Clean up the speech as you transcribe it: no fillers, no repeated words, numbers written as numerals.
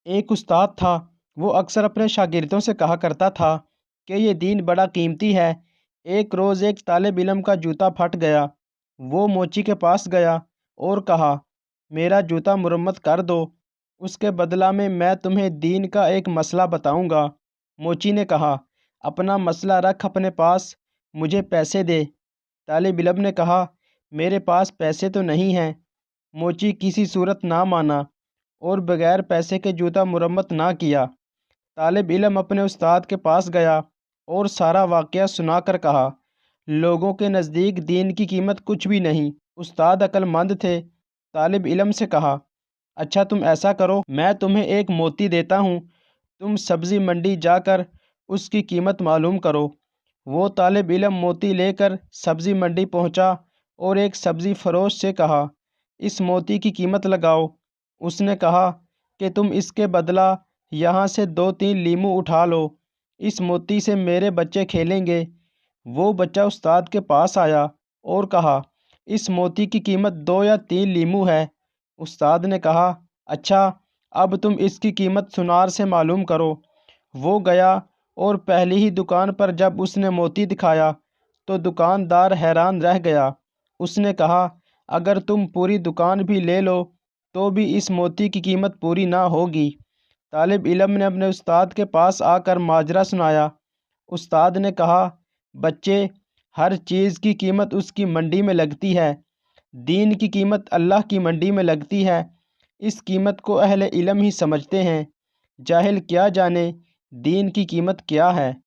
ایک استاد تھا، وہ اکثر اپنے شاگردوں سے کہا کرتا تھا کہ یہ دین بڑا قیمتی ہے۔ ایک روز ایک طالب علم کا جوتا پھٹ گیا۔ وہ موچی کے پاس گیا اور کہا، میرا جوتا مرمت کر دو، اس کے بدلہ میں تمہیں دین کا ایک مسئلہ بتاؤں گا۔ موچی نے کہا، اپنا مسئلہ رکھ اپنے پاس، مجھے پیسے دے۔ طالب علم نے کہا، میرے پاس پیسے تو نہیں ہیں۔ موچی کسی صورت نہ مانا اور بغیر پیسے کے جوتا مرمت نہ کیا۔ طالب علم اپنے استاد کے پاس گیا اور سارا واقعہ سنا کر کہا، لوگوں کے نزدیک دین کی قیمت کچھ بھی نہیں۔ استاد عقل مند تھے۔ طالب علم سے کہا، اچھا تم ایسا کرو، میں تمہیں ایک موتی دیتا ہوں، تم سبزی منڈی جا کر اس کی قیمت معلوم کرو۔ وہ طالب علم موتی لے کر سبزی منڈی پہنچا اور ایک سبزی فروش سے کہا، اس موتی کی قیمت لگاؤ۔ اس نے کہا کہ تم اس کے بدلہ یہاں سے 2-3 لیموں اٹھا لو، اس موتی سے میرے بچے کھیلیں گے۔ وہ بچہ استاد کے پاس آیا اور کہا، اس موتی کی قیمت 2 یا 3 لیموں ہے۔ استاد نے کہا، اچھا اب تم اس کی قیمت سنار سے معلوم کرو۔ وہ گیا اور پہلی ہی دکان پر جب اس نے موتی دکھایا تو دکاندار حیران رہ گیا۔ اس نے کہا، اگر تم پوری دکان بھی لے لو تو بھی اس موتی کی قیمت پوری نہ ہوگی۔ طالب علم نے اپنے استاد کے پاس آ کر ماجرا سنایا۔ استاد نے کہا، بچے، ہر چیز کی قیمت اس کی منڈی میں لگتی ہے، دین کی قیمت اللہ کی منڈی میں لگتی ہے۔ اس قیمت کو اہل علم ہی سمجھتے ہیں، جاہل کیا جانے دین کی قیمت کیا ہے۔